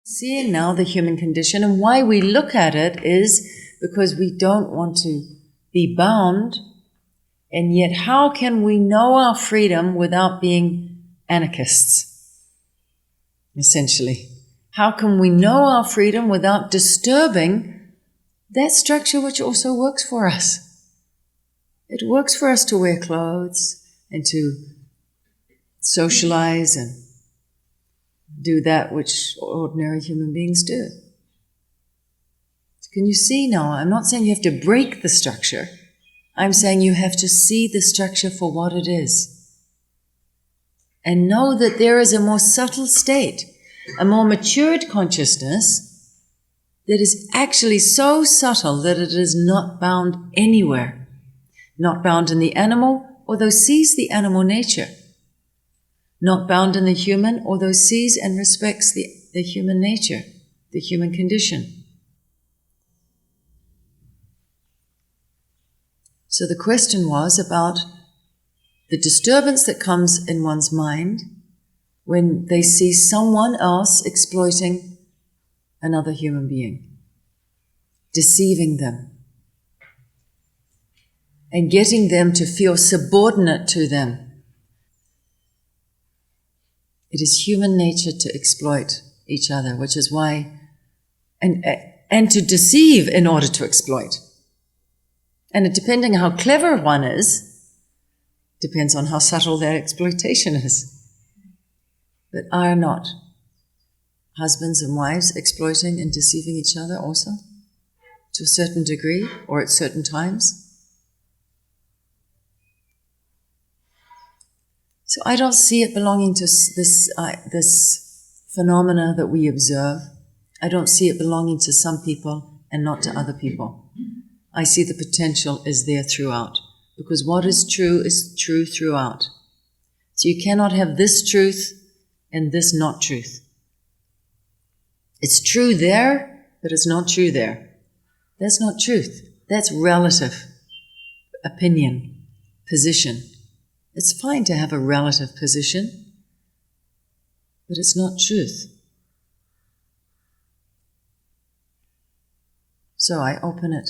Seeing now the human condition, and why we look at it is because we don't want to be bound, and yet how can we know our freedom without being anarchists, essentially? How can we know our freedom without disturbing that structure which also works for us? It works for us to wear clothes and to socialize and do that which ordinary human beings do. So can you see now? I'm not saying you have to break the structure. I'm saying you have to see the structure for what it is. And know that there is a more subtle state, a more matured consciousness that is actually so subtle that it is not bound anywhere. Not bound in the animal, although sees the animal nature. Not bound in the human, although sees and respects the human nature, the human condition. So the question was about the disturbance that comes in one's mind when they see someone else exploiting another human being, deceiving them, and getting them to feel subordinate to them. It is human nature to exploit each other, which is why, and to deceive in order to exploit. And depending on how clever one is, depends on how subtle their exploitation is. But are not husbands and wives exploiting and deceiving each other also? To a certain degree, or at certain times? So I don't see it belonging to this phenomena that we observe. I don't see it belonging to some people and not to other people. I see the potential is there throughout, because what is true throughout. So you cannot have this truth and this not truth. It's true there, but it's not true there. That's not truth. That's relative opinion, position. It's fine to have a relative position, but it's not truth. So I open it.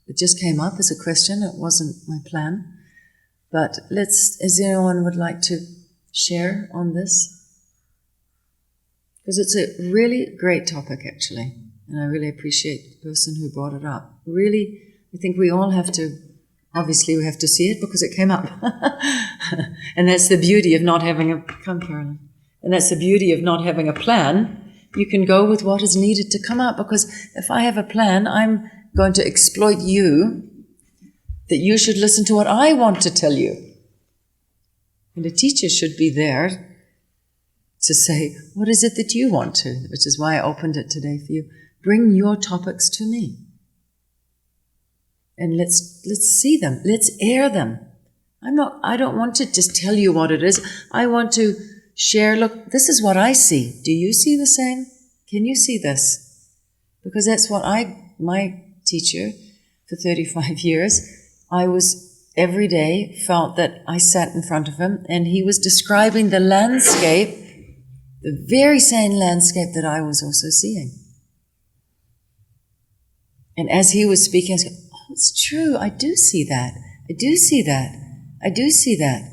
It just came up as a question. It wasn't my plan. But as anyone would like to share on this? Because it's a really great topic, actually. And I really appreciate the person who brought it up. Really, I think we all have to, obviously we have to see it because it came up. And that's the beauty of not having Carolyn. And that's the beauty of not having a plan. You can go with what is needed to come up, because if I have a plan, I'm going to exploit you, that you should listen to what I want to tell you. And a teacher should be there to say, what is it that you want to? Which is why I opened it today for you. Bring your topics to me. And let's see them. Let's air them. I don't want to just tell you what it is. I want to share, look, this is what I see. Do you see the same? Can you see this? Because that's what my teacher for 35 years, I was every day felt that I sat in front of him and he was describing the landscape, the very same landscape that I was also seeing. And as he was speaking, I was going, oh, it's true, I do see that. I do see that. I do see that.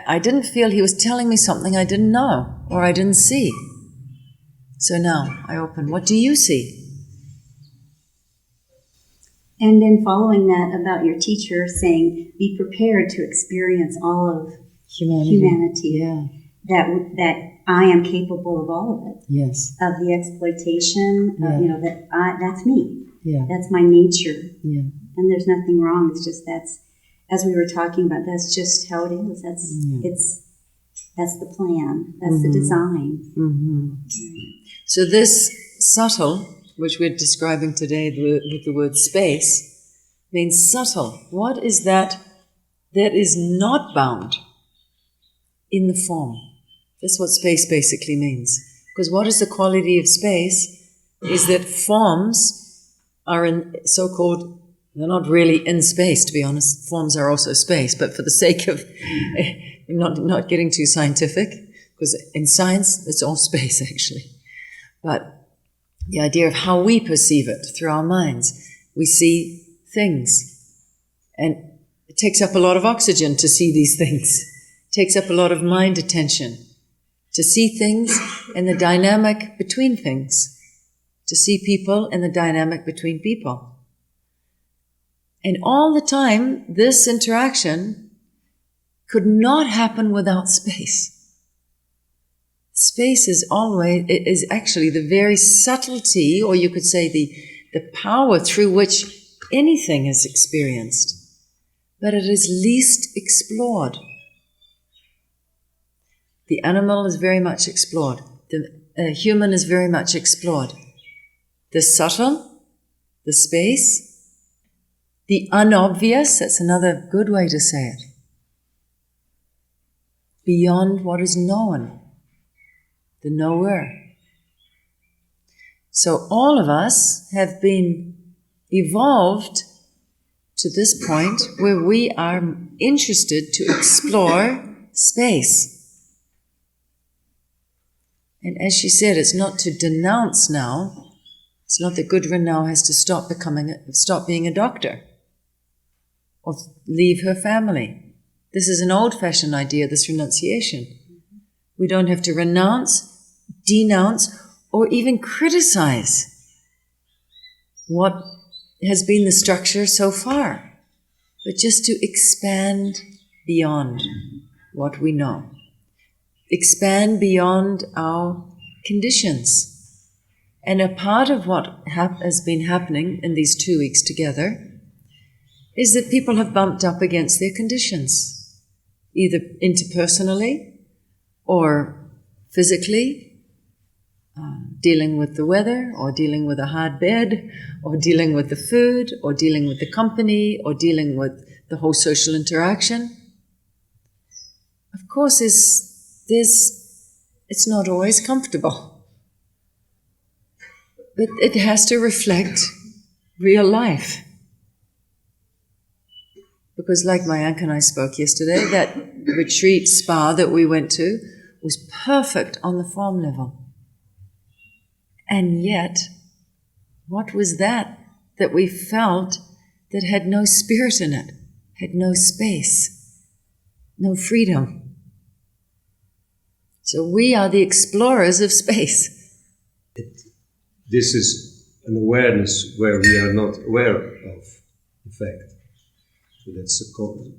I didn't feel he was telling me something I didn't know or I didn't see. So now I open, what do you see? And then following that about your teacher saying, be prepared to experience all of humanity. Yeah. That I am capable of all of it. Yes. Of the exploitation, that's me. Yeah. That's my nature. Yeah. And there's nothing wrong. It's just as we were talking about, that's just how it is. That's the plan. That's the design. Mm-hmm. So this subtle, which we're describing today with the word space, means subtle. What is that is not bound in the form? That's what space basically means. Because what is the quality of space is that forms are in so-called, they're not really in space, to be honest. Forms are also space, but for the sake of not getting too scientific, because in science, it's all space actually. But the idea of how we perceive it through our minds, we see things. And it takes up a lot of oxygen to see these things. It takes up a lot of mind attention to see things and the dynamic between things, to see people and the dynamic between people. And all the time, this interaction could not happen without space. Space is always, it is actually the very subtlety, or you could say the power through which anything is experienced, but it is least explored. The animal is very much explored. The human is very much explored. The subtle, the space, the unobvious, that's another good way to say it. Beyond what is known, the knower. So all of us have been evolved to this point where we are interested to explore space. And as she said, it's not to denounce now. It's not that Gudrun now has to stop being a doctor or leave her family. This is an old-fashioned idea, this renunciation. We don't have to renounce, denounce, or even criticize what has been the structure so far, but just to expand beyond what we know. Expand beyond our conditions. And a part of what has been happening in these 2 weeks together is that people have bumped up against their conditions, either interpersonally or physically, dealing with the weather, or dealing with a hard bed, or dealing with the food, or dealing with the company, or dealing with the whole social interaction. Of course, it's not always comfortable, but it has to reflect real life. Because like Mayank and I spoke yesterday, that retreat spa that we went to was perfect on the form level. And yet, what was that we felt that had no spirit in it, had no space, no freedom? So we are the explorers of space. This is an awareness where we are not aware of, in fact. So that's a cause.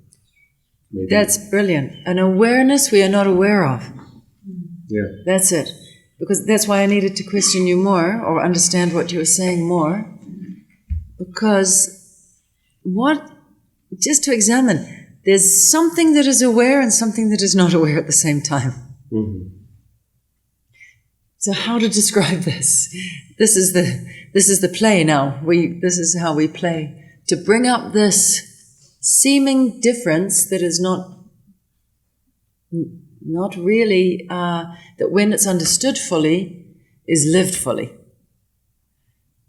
That's brilliant. An awareness we are not aware of. Yeah. That's it. Because that's why I needed to question you more, or understand what you were saying more. Because just to examine, there's something that is aware and something that is not aware at the same time. Mm-hmm. So how to describe this? This is the play now. This is how we play. To bring up this seeming difference that is not really, that when it's understood fully, is lived fully.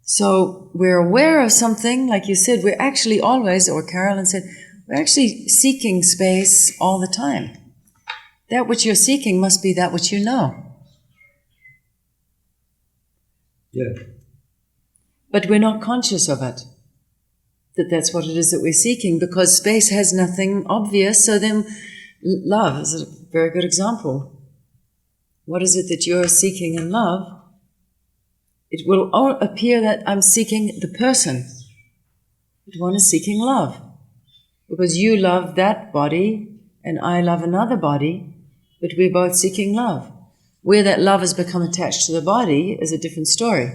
So we're aware of something, like you said, we're actually always, or Carolyn said, we're actually seeking space all the time. That which you're seeking must be that which you know. Yeah. But we're not conscious of it, that's what it is that we're seeking, because space has nothing obvious. So then love is a very good example. What is it that you're seeking in love? It will appear that I'm seeking the person, but one is seeking love. Because you love that body and I love another body, but we're both seeking love. Where that love has become attached to the body is a different story.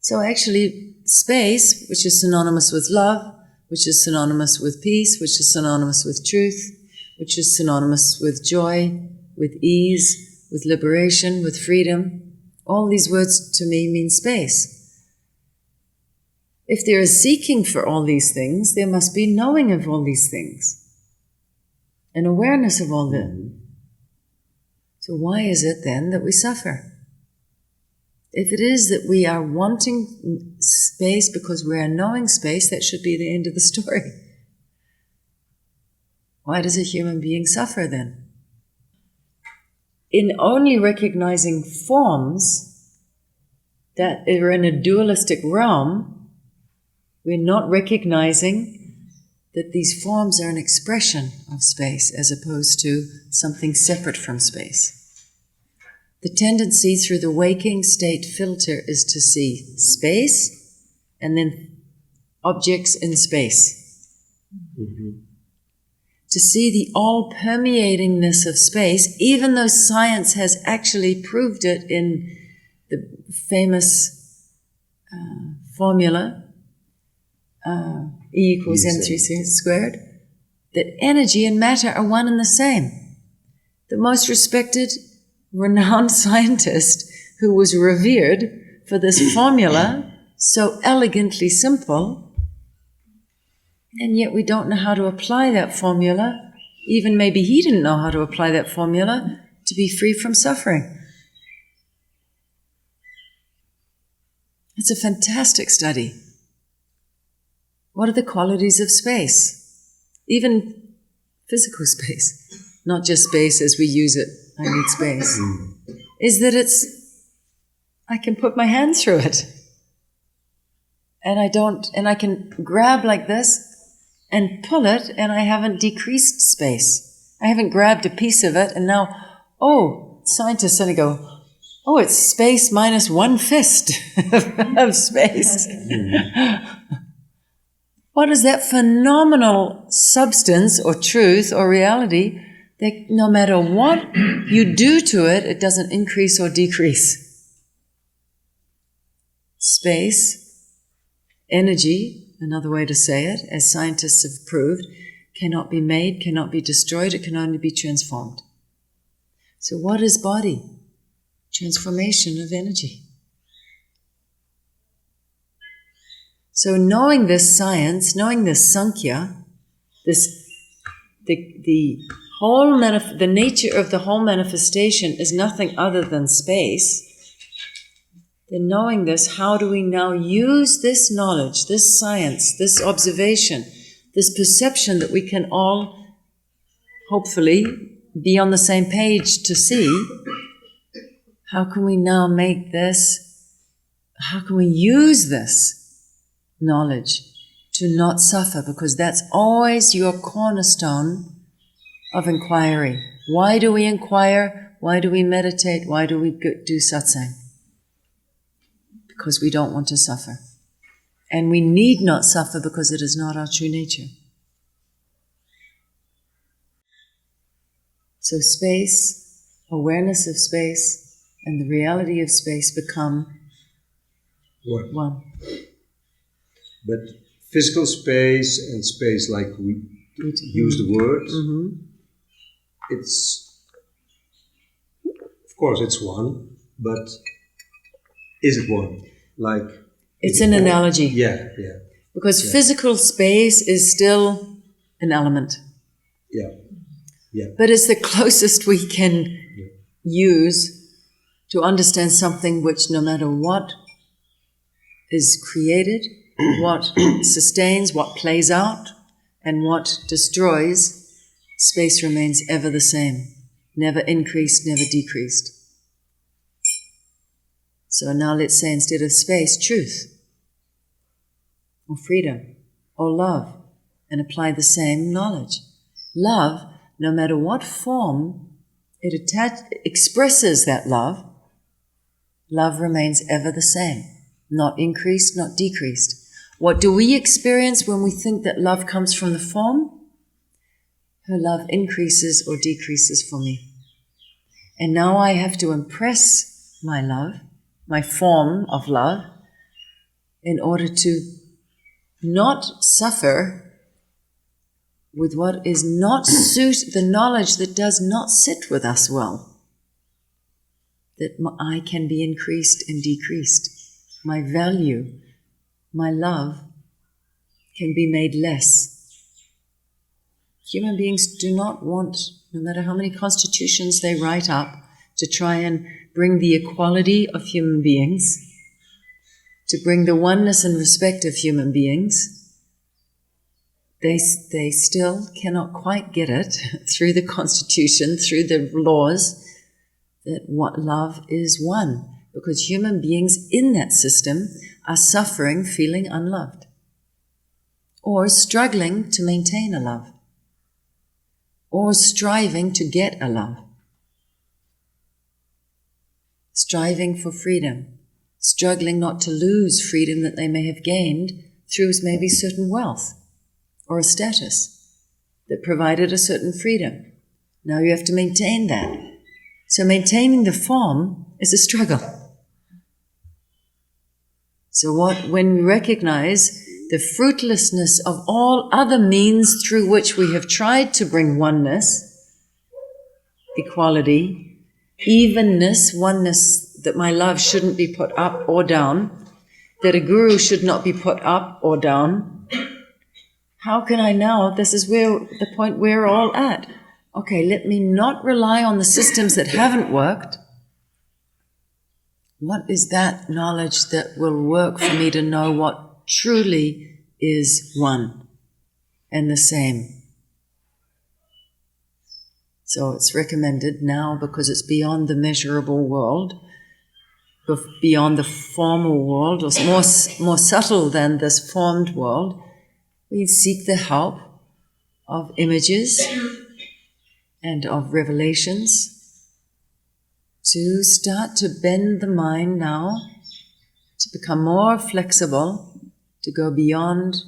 So actually, space, which is synonymous with love, which is synonymous with peace, which is synonymous with truth, which is synonymous with joy, with ease, with liberation, with freedom. All these words to me mean space. If there is seeking for all these things, there must be knowing of all these things, and awareness of all them. So why is it then that we suffer? If it is that we are wanting space because we are knowing space, that should be the end of the story. Why does a human being suffer then? in only recognizing forms that are in a dualistic realm, we're not recognizing that these forms are an expression of space as opposed to something separate from space. The tendency through the waking state filter is to see space and then objects in space. Mm-hmm. To see the all-permeatingness of space, even though science has actually proved it in the famous formula, E equals mc squared, that energy and matter are one and the same. The most respected, renowned scientist who was revered for this formula, so elegantly simple, and yet we don't know how to apply that formula. Even maybe he didn't know how to apply that formula to be free from suffering. It's a fantastic study. What are the qualities of space? Even physical space, not just space as we use it, I need space, is that I can put my hand through it. And I can grab like this and pull it, and I haven't decreased space. I haven't grabbed a piece of it, and now, scientists suddenly go, it's space minus one fist of space. What is that phenomenal substance or truth or reality that no matter what you do to it, it doesn't increase or decrease? Space, energy, another way to say it, as scientists have proved, cannot be made, cannot be destroyed, it can only be transformed. So what is body? Transformation of energy. So knowing this science, knowing this Sankhya, the nature of the whole manifestation is nothing other than space. Then knowing this, how do we now use this knowledge, this science, this observation, this perception that we can all hopefully be on the same page to see? How can we now make this, how can we use this knowledge to not suffer? Because that's always your cornerstone of inquiry. Why do we inquire? Why do we meditate? Why do we do satsang? Because we don't want to suffer. And we need not suffer because it is not our true nature. So space, awareness of space, and the reality of space become one. But physical space and space, like we use the word, it's, of course, it's one, but is it one? Like it's an analogy. Yeah. Because physical space is still an element. Yeah. But it's the closest we can use to understand something which, no matter what is created, what sustains, what plays out, and what destroys, space remains ever the same, never increased, never decreased. So now let's say instead of space, truth, or freedom, or love, and apply the same knowledge. Love, no matter what form it expresses that love, love remains ever the same, not increased, not decreased. What do we experience when we think that love comes from the form? Her love increases or decreases for me. And now I have to impress my love, my form of love, in order to not suffer with what is not the knowledge that does not sit with us well. That I can be increased and decreased. My value, my love can be made less. Human beings do not want, no matter how many constitutions they write up, to try and bring the equality of human beings, to bring the oneness and respect of human beings. They still cannot quite get it through the constitution, through the laws, that what love is one, because human beings in that system are suffering, feeling unloved, or struggling to maintain a love, or striving to get a love, striving for freedom, struggling not to lose freedom that they may have gained through maybe certain wealth or a status that provided a certain freedom. Now you have to maintain that. So maintaining the form is a struggle. So when we recognize the fruitlessness of all other means through which we have tried to bring oneness, equality, evenness, oneness, that my love shouldn't be put up or down, that a guru should not be put up or down, how can I now, this is where the point we're all at. Okay, let me not rely on the systems that haven't worked. What is that knowledge that will work for me to know what truly is one and the same? So it's recommended now, because it's beyond the measurable world, beyond the formal world, or more subtle than this formed world. We seek the help of images and of revelations to start to bend the mind now, to become more flexible, to go beyond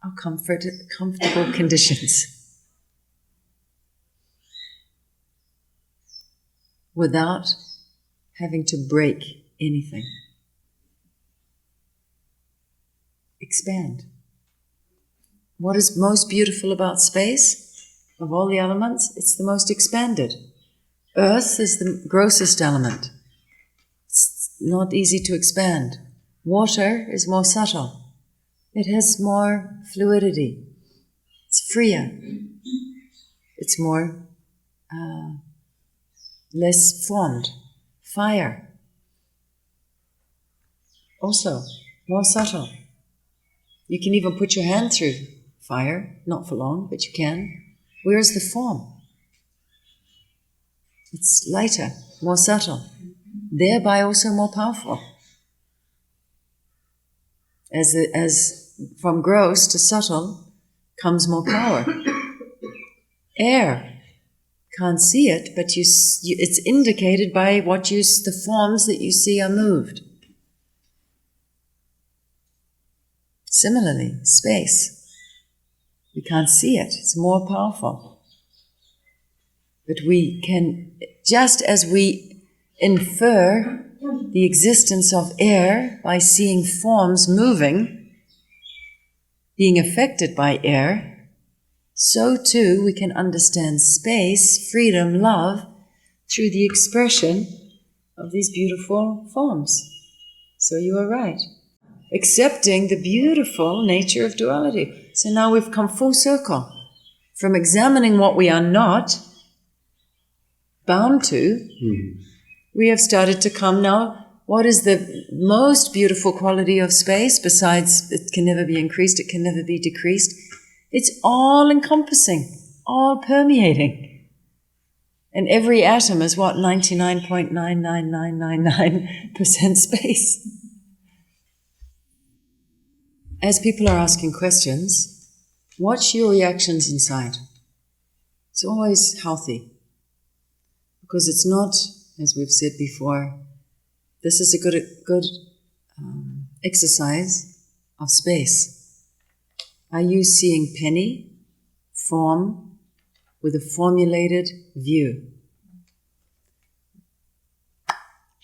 our comfortable conditions, without having to break anything. Expand. What is most beautiful about space? Of all the elements, it's the most expanded. Earth is the grossest element. It's not easy to expand. Water is more subtle. It has more fluidity. It's freer. It's more less formed. Fire, also more subtle. You can even put your hand through fire, not for long, but you can. Where is the form? It's lighter, more subtle, thereby also more powerful. As from gross to subtle comes more power. Air, can't see it, but it's indicated by the forms that you see are moved. Similarly, space, we can't see it, it's more powerful. But we can, just as we infer the existence of air by seeing forms moving, being affected by air, so too we can understand space, freedom, love, through the expression of these beautiful forms. So you are right. Accepting the beautiful nature of duality. So now we've come full circle from examining what we are not bound to. We have started to come now, what is the most beautiful quality of space besides it can never be increased, it can never be decreased? It's all-encompassing, all-permeating. And every atom is what? 99.99999% space. As people are asking questions, watch your reactions inside. It's always healthy. Because it's not, as we've said before, this is a good exercise of space. Are you seeing penny, form, with a formulated view?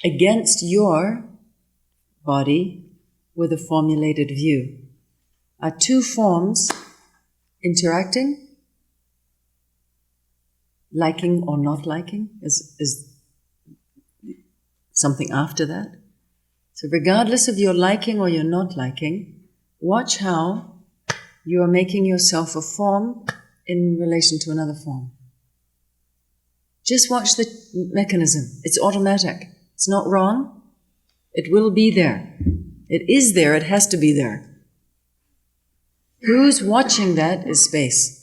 Against your body with a formulated view. Are two forms interacting? Liking or not liking is something after that. So regardless of your liking or your not liking, watch how you are making yourself a form in relation to another form. Just watch the mechanism. It's automatic. It's not wrong. It will be there. It is there. It has to be there. Who's watching that is space.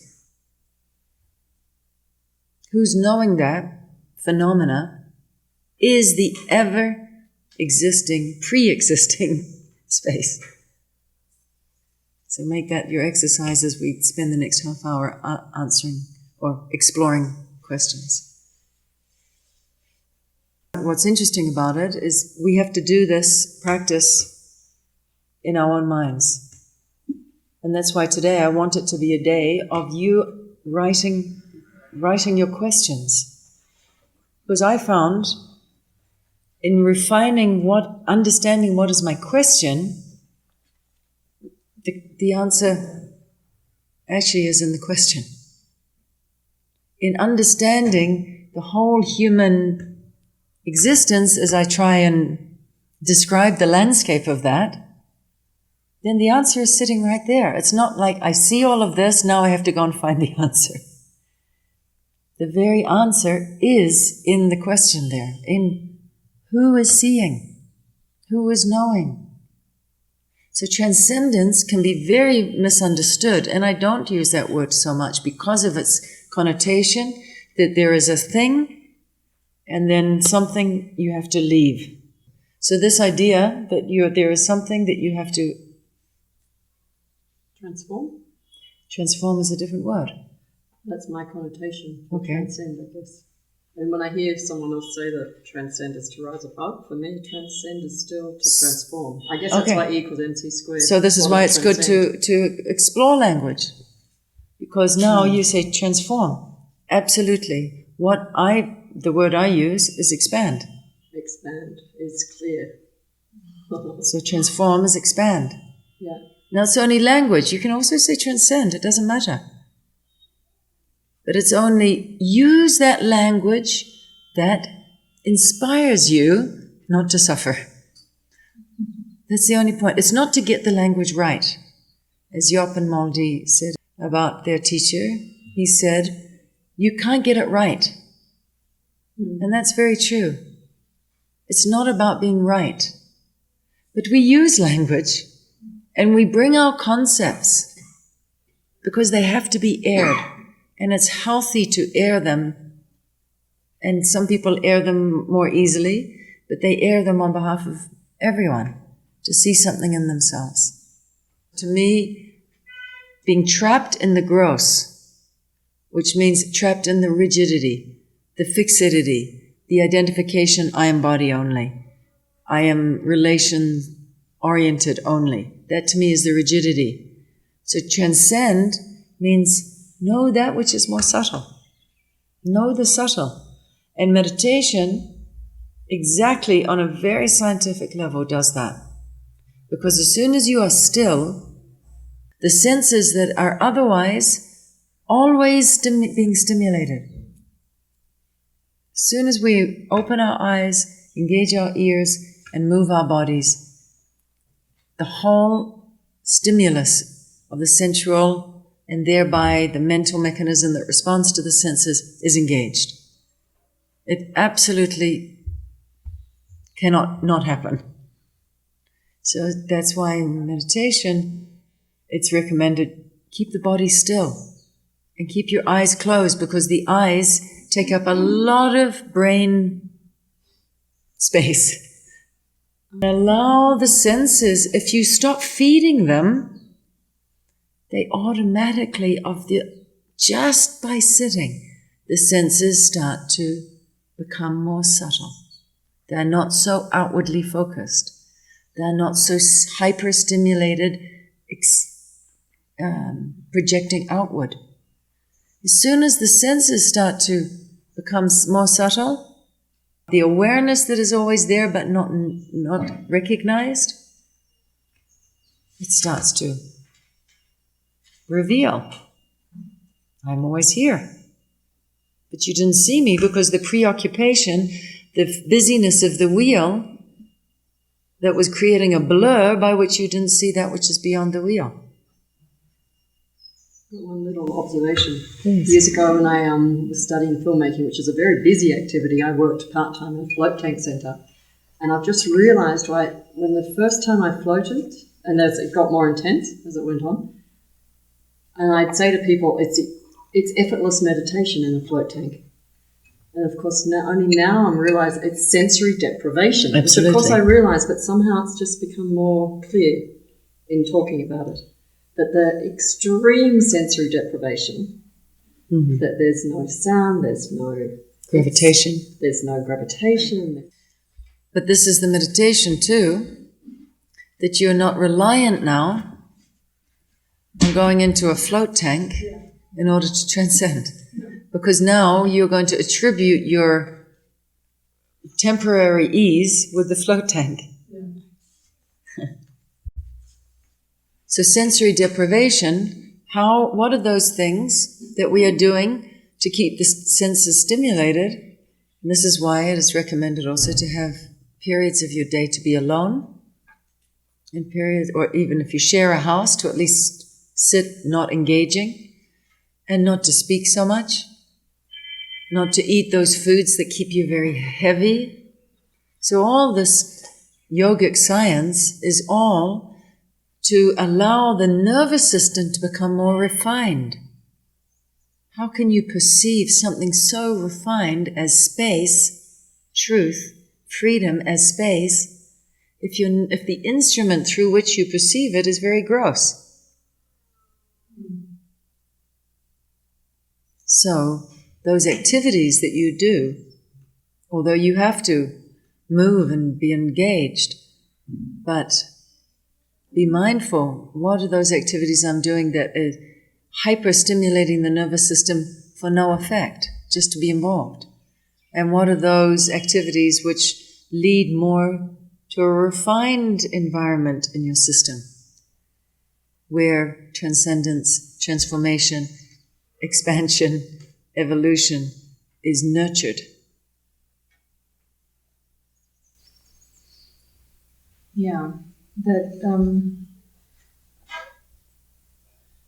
Who's knowing that phenomena is the ever-existing, pre-existing space. So make that your exercise as we spend the next half hour answering or exploring questions. What's interesting about it is we have to do this practice in our own minds. And that's why today I want it to be a day of you writing your questions. Because I found in understanding what is my question, the answer actually is in the question. In understanding the whole human existence as I try and describe the landscape of that, then the answer is sitting right there. It's not like I see all of this, now I have to go and find the answer. The very answer is in the question there, in who is seeing, who is knowing. So transcendence can be very misunderstood, and I don't use that word so much because of its connotation that there is a thing and then something you have to leave. So this idea that there is something that you have to transform is a different word. That's my connotation for Okay. transcend, I guess. And when I hear someone else say that transcend is to rise above, for me, transcend is still to transform. I guess that's Okay. why E equals MC squared. So this is What why is it's good transcend? to explore language. Because now you say transform. Absolutely. The word I use is expand. Expand is clear. So transform is expand. Yeah. Now it's only language. You can also say transcend. It doesn't matter. But it's only use that language that inspires you not to suffer. That's the only point. It's not to get the language right. As Jopp and Moldy said about their teacher, he said, you can't get it right. And that's very true. It's not about being right. But we use language and we bring our concepts because they have to be aired. And it's healthy to air them. And some people air them more easily, but they air them on behalf of everyone to see something in themselves. To me, being trapped in the gross, which means trapped in the rigidity, the fixity, the identification, I am body only. I am relation-oriented only. That to me is the rigidity. So transcend means know that which is more subtle. Know the subtle. And meditation, exactly on a very scientific level, does that. Because as soon as you are still, the senses that are otherwise always being stimulated. As soon as we open our eyes, engage our ears, and move our bodies, the whole stimulus of the sensual and thereby the mental mechanism that responds to the senses is engaged. It absolutely cannot not happen. So that's why in meditation, it's recommended keep the body still and keep your eyes closed because the eyes take up a lot of brain space. Allow the senses, if you stop feeding them, they automatically, just by sitting, the senses start to become more subtle. They're not so outwardly focused. They're not so hyper-stimulated, projecting outward. As soon as the senses start to become more subtle, the awareness that is always there but not recognized, it starts to reveal. I'm always here. But you didn't see me because the preoccupation, the busyness of the wheel that was creating a blur by which you didn't see that which is beyond the wheel. One little observation. Please. Years ago when I was studying filmmaking, which is a very busy activity, I worked part-time in a float tank centre. And I've just realised, right, when the first time I floated, and as it got more intense as it went on, and I'd say to people, it's effortless meditation in a float tank. And of course, only now I'm realizing it's sensory deprivation. Absolutely. Which of course I realize, but somehow it's just become more clear in talking about it. That the extreme sensory deprivation, that there's no sound, there's no Gravitation. there's no gravitation. But this is the meditation too, that you're not reliant now on going into a float tank in order to transcend. Because now you're going to attribute your temporary ease with the float tank. So sensory deprivation, what are those things that we are doing to keep the senses stimulated? And this is why it is recommended also to have periods of your day to be alone, in periods, or even if you share a house, to at least sit not engaging, and not to speak so much, not to eat those foods that keep you very heavy. So all this yogic science is all to allow the nervous system to become more refined. How can you perceive something so refined as space, truth, freedom as space, if the instrument through which you perceive it is very gross? So those activities that you do, although you have to move and be engaged, but be mindful, what are those activities I'm doing that is hyper-stimulating the nervous system for no effect, just to be involved? And what are those activities which lead more to a refined environment in your system, where transcendence, transformation, expansion, evolution is nurtured? Yeah, that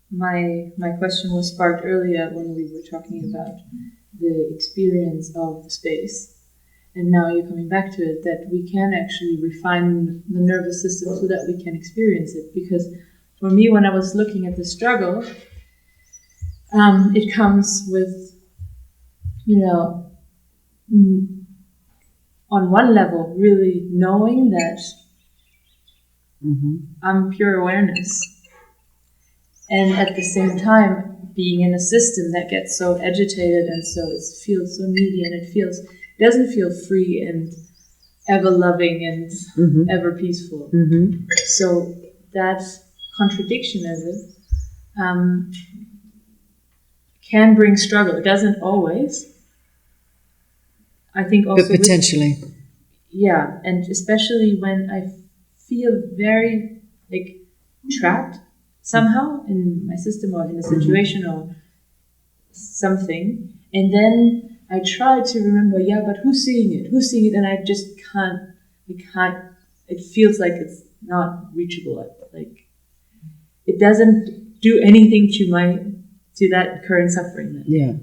my question was sparked earlier when we were talking about the experience of space, and now you're coming back to it, that we can actually refine the nervous system so that we can experience it. Because for me, when I was looking at the struggle, it comes with, on one level, really knowing that I'm pure awareness. And at the same time, being in a system that gets so agitated and so it feels so needy, and it doesn't feel free and ever loving and ever peaceful. So that contradiction of it can bring struggle. It doesn't always. I think also, but potentially. And especially when I feel very trapped somehow in my system or in a situation or something, and then I try to remember, but who's seeing it? Who's seeing it? And I just can't. It feels like it's not reachable. Like it doesn't do anything to that current suffering. Then. Yeah,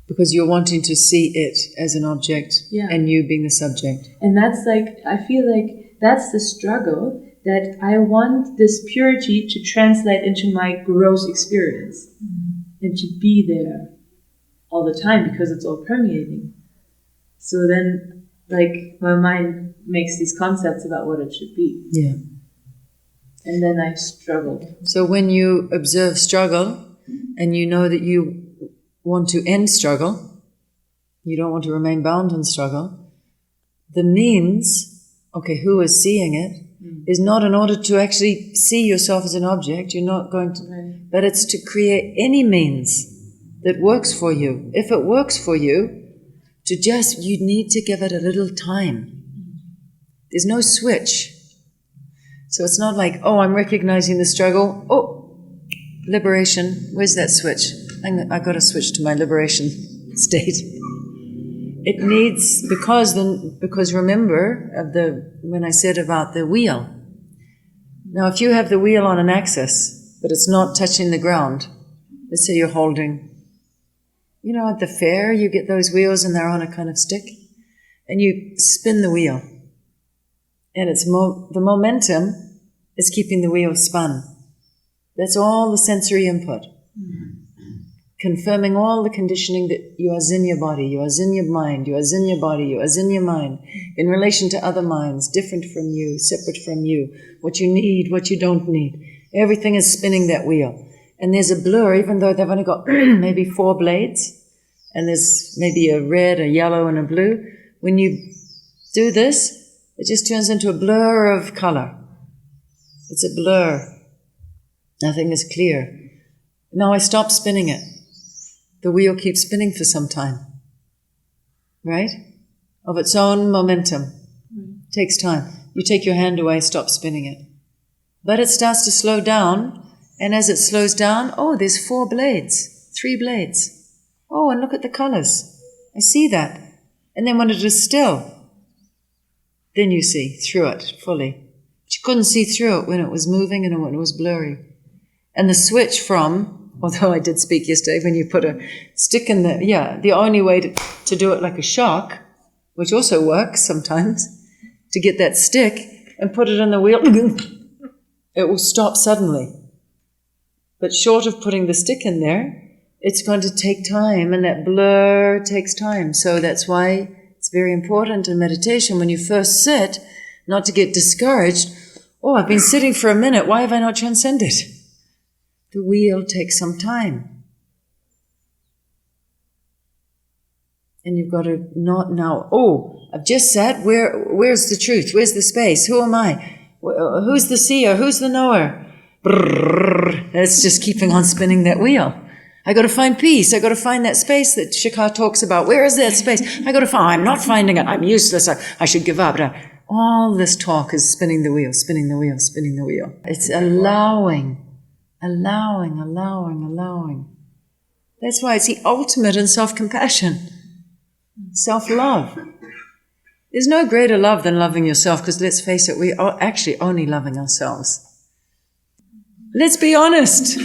because you're wanting to see it as an object, and you being the subject. And that's I feel like that's the struggle, that I want this purity to translate into my gross experience and to be there all the time because it's all permeating. So then, my mind makes these concepts about what it should be. Yeah. And then I struggled. So when you observe struggle and you know that you want to end struggle, you don't want to remain bound in struggle, the means, who is seeing it, is not in order to actually see yourself as an object. You're not going to, but it's to create any means that works for you. If it works for you, you need to give it a little time. There's no switch. So it's not like, I'm recognizing the struggle. Liberation. Where's that switch? I got to switch to my liberation state. It needs, because remember when I said about the wheel. Now, if you have the wheel on an axis, but it's not touching the ground, let's say you're holding, at the fair, you get those wheels and they're on a kind of stick, and you spin the wheel. And it's the momentum is keeping the wheel spun. That's all the sensory input. confirming all the conditioning that you are in your body, you are in your mind, you are in your body, you are in your mind, in relation to other minds, different from you, separate from you, what you need, what you don't need. Everything is spinning that wheel. And there's a blur, even though they've only got maybe 4 blades, and there's maybe a red, a yellow, and a blue. When you do this, it just turns into a blur of color. It's a blur. Nothing is clear. Now I stop spinning it. The wheel keeps spinning for some time. Right? Of its own momentum. Takes time. You take your hand away, stop spinning it. But it starts to slow down, and as it slows down, oh, there's 4 blades, 3 blades. Oh, and look at the colors. I see that. And then when it is still, then you see through it fully. But you couldn't see through it when it was moving and when it was blurry. And the switch from, although I did speak yesterday, when you put a stick in the only way to do it like a shock, which also works sometimes, to get that stick and put it in the wheel, it will stop suddenly. But short of putting the stick in there, it's going to take time, and that blur takes time. So that's why it's very important in meditation when you first sit, not to get discouraged. Oh, I've been sitting for a minute. Why have I not transcended? The wheel takes some time. And you've got to not now, oh, I've just sat. Where's the truth? Where's the space? Who am I? Who's the seer? Who's the knower? Brrr, that's just keeping on spinning that wheel. I got to find peace. I got to find that space that Shikha talks about. Where is that space? I got to find. I'm not finding it. I'm useless. I should give up. All this talk is spinning the wheel, spinning the wheel, spinning the wheel. It's allowing. That's why it's the ultimate in self-compassion, self-love. There's no greater love than loving yourself, because let's face it, we are actually only loving ourselves. Let's be honest.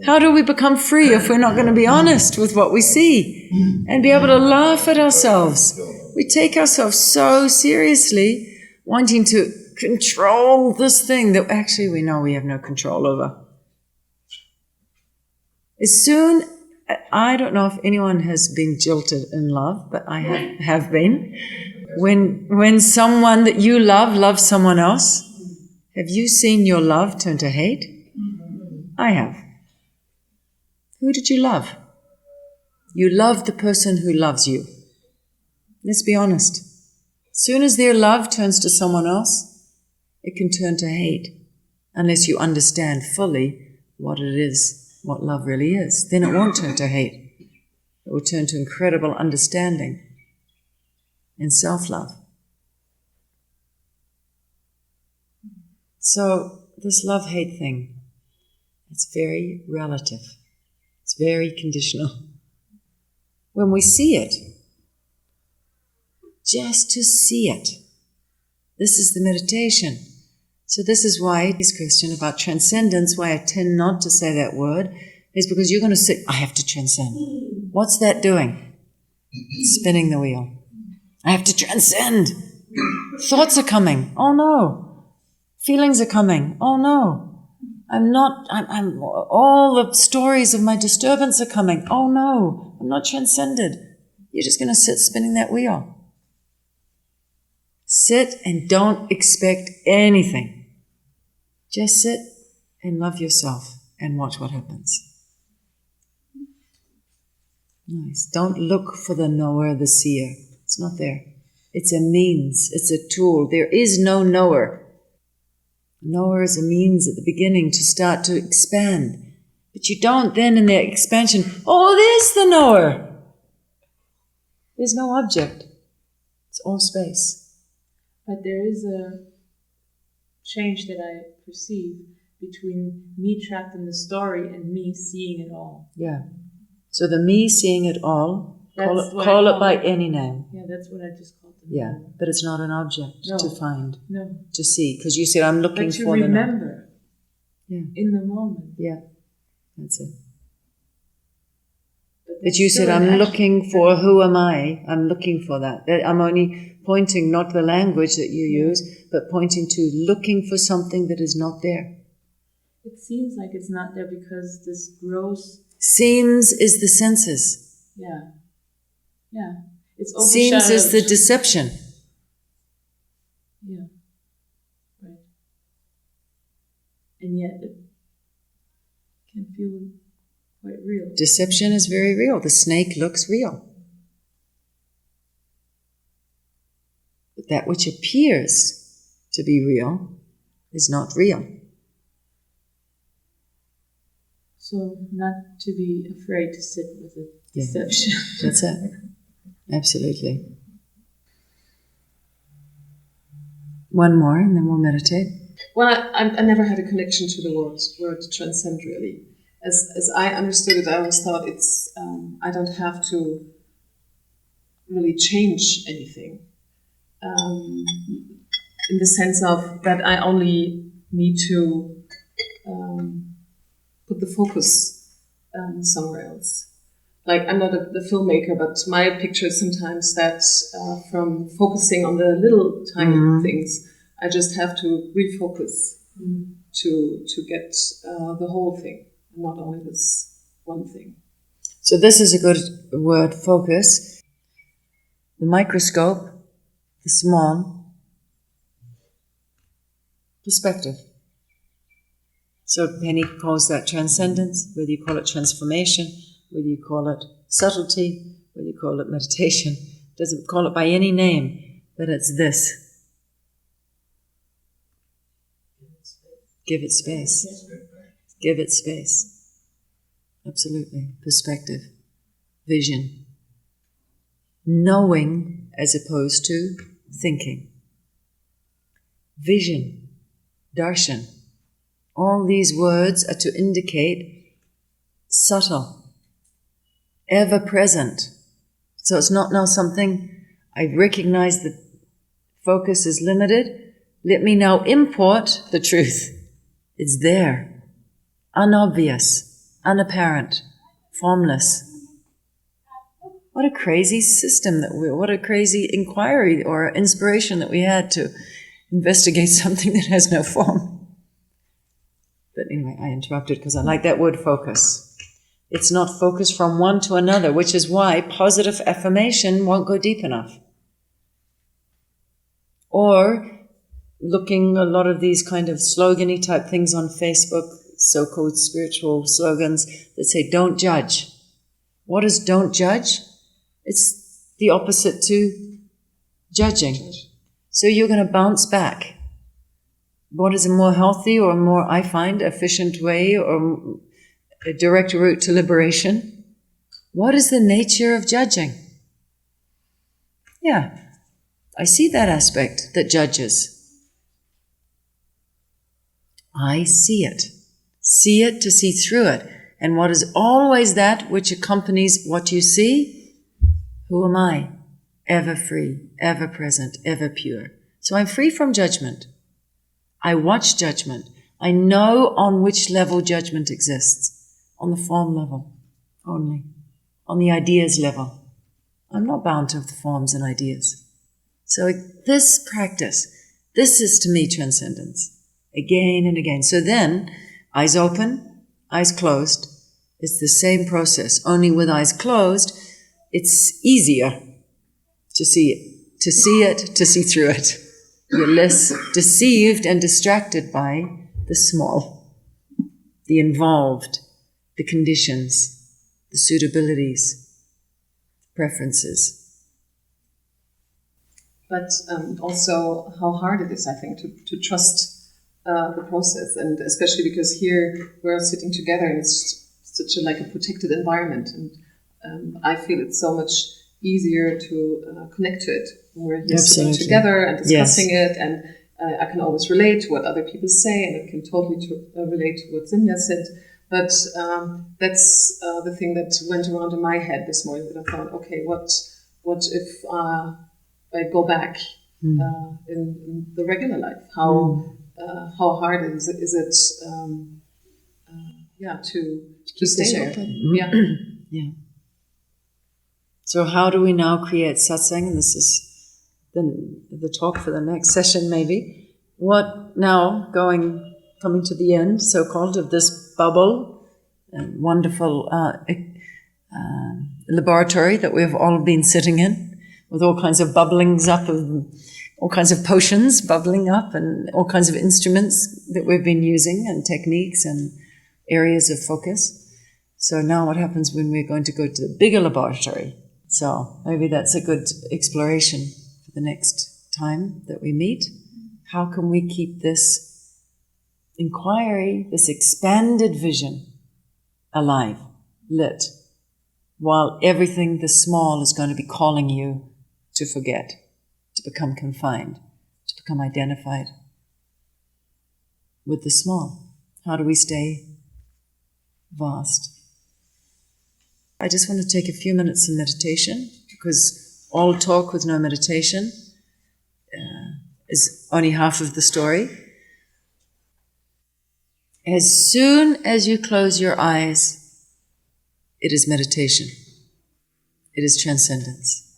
How do we become free if we're not going to be honest with what we see and be able to laugh at ourselves? We take ourselves so seriously, wanting to control this thing that actually we know we have no control over. As soon, I don't know if anyone has been jilted in love, but I have been. When someone that you love loves someone else, have you seen your love turn to hate? I have. Who did you love? You love the person who loves you. Let's be honest. As soon as their love turns to someone else, it can turn to hate, unless you understand fully what it is, what love really is. Then it won't turn to hate. It will turn to incredible understanding and self-love. So this love-hate thing, it's very relative. It's very conditional. When we see it, just to see it, this is the meditation. So this is why this question about transcendence, why I tend not to say that word, is because you're going to say, I have to transcend. What's that doing? Spinning the wheel. I have to transcend. Thoughts are coming. Oh no. Feelings are coming. Oh no. I'm all the stories of my disturbance are coming. Oh no, I'm not transcended. You're just going to sit spinning that wheel. Sit and don't expect anything. Just sit and love yourself and watch what happens. Nice. Don't look for the knower, the seer. It's not there. It's a means. It's a tool. There is no knower. Knower is a means at the beginning to start to expand. But you don't then in the expansion, oh, there's the knower. There's no object. It's all space. But there is a change that I perceive between me trapped in the story and me seeing it all. Yeah. So the me seeing it all, That's call it by any name. Yeah, that's what I just called it. Yeah, but it's not an object to find, to see. Because you said, I'm looking but to for remember in the moment. Yeah, that's it. But But you said, I'm looking for, who am I? I'm looking for that. I'm only pointing not to the language that you use, but pointing to looking for something that is not there. It seems like it's not there because this gross Seems is the senses. Yeah. It's Seems is the overshadowed. deception. Yeah. Right. And yet it can feel quite real. Deception is very real. The snake looks real. But that which appears to be real is not real. So not to be afraid to sit with the Yeah. deception. That's it. Absolutely. One more and then we'll meditate. Well, I never had a connection to the word transcend really. As I understood it, I always thought it's I don't have to really change anything, in the sense of that I only need to put the focus somewhere else. Like I'm not the filmmaker, but my picture is sometimes that from focusing on the little tiny things, I just have to refocus to get the whole thing, not only this one thing. So this is a good word, focus. The microscope, the small, perspective. So Penny calls that transcendence, whether you call it transformation, whether you call it subtlety, whether you call it meditation, doesn't call it by any name, but it's this. Give it space. Give it space. Absolutely. Perspective. Vision. Knowing as opposed to thinking. Vision. Darshan. All these words are to indicate subtle, ever present. So it's not now something I recognize that focus is limited. Let me now import the truth. It's there, unobvious, unapparent, formless. What a crazy system what a crazy inquiry or inspiration that we had to investigate something that has no form. But anyway, I interrupted because I like that word focus. It's not focus from one to another, which is why positive affirmation won't go deep enough. Or looking a lot of these kind of slogan-y type things on Facebook, so-called spiritual slogans that say, don't judge. What is don't judge? It's the opposite to judging. So you're going to bounce back. What is a more healthy or more, I find, efficient way or a direct route to liberation? What is the nature of judging? Yeah, I see that aspect that judges. I see it. See it to see through it. And what is always that which accompanies what you see? Who am I? Ever free, ever present, ever pure. So I'm free from judgment. I watch judgment. I know on which level judgment exists. On the form level only. On the ideas level. I'm not bound to the forms and ideas. So this practice, this is to me transcendence. Again and again. So then, eyes open, eyes closed. It's the same process. Only with eyes closed, it's easier to see it. To see it, to see through it. You're less deceived and distracted by the small, the involved, the conditions, the suitabilities, preferences. But also how hard it is, I think, to trust the process, and especially because here we're sitting together and it's such a protected environment, and I feel it's so much easier to connect to it when we're here sitting together and discussing it, and I can always relate to what other people say, and I can totally relate to what Zinja said. But that's the thing that went around in my head this morning, that I thought, okay, what if I go back in the regular life? How hard is it to stay there? Open. Yeah. So how do we now create satsang? And this is the talk for the next session, maybe. What now, coming to the end, so-called, of this bubble, wonderful laboratory that we've all been sitting in, with all kinds of bubblings up of all kinds of potions bubbling up and all kinds of instruments that we've been using and techniques and areas of focus. So now what happens when we're going to go to the bigger laboratory? So maybe that's a good exploration for the next time that we meet. How can we keep this inquiry, this expanded vision alive, lit, while everything the small is going to be calling you to forget, to become confined, to become identified with the small? How do we stay vast? I just want to take a few minutes of meditation, because all talk with no meditation is only half of the story. As soon as you close your eyes, it is meditation. It is transcendence.